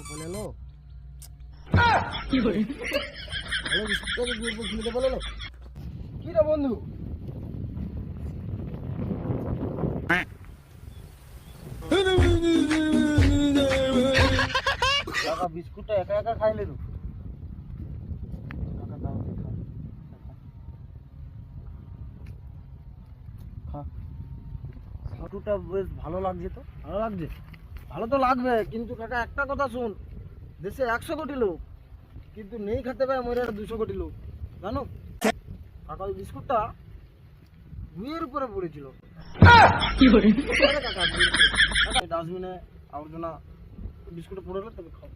বলে লো ভালো বিস্কুটটাকে দিয়ে কিনতে বলে লো কি রে বন্ধু কাকা বিস্কুটটা একা একা খাইলে তো কাকা দাও খা হাঁটুটা বেশ ভালো লাগছে তো ভালো লাগছে ভালো তো লাগবে কিন্তু কাকা একটা কথা শুন দেশে 100 কোটি লোক কিন্তু নেই খেতে পায় মরে 200 কোটি লোক জানো কাকা ওই বিস্কুটটা ভুঁইয়ের উপরে পড়েছিল কাকা ডাস্টবিনে আবর্জনা বিস্কুটে পড়ে তবে খাও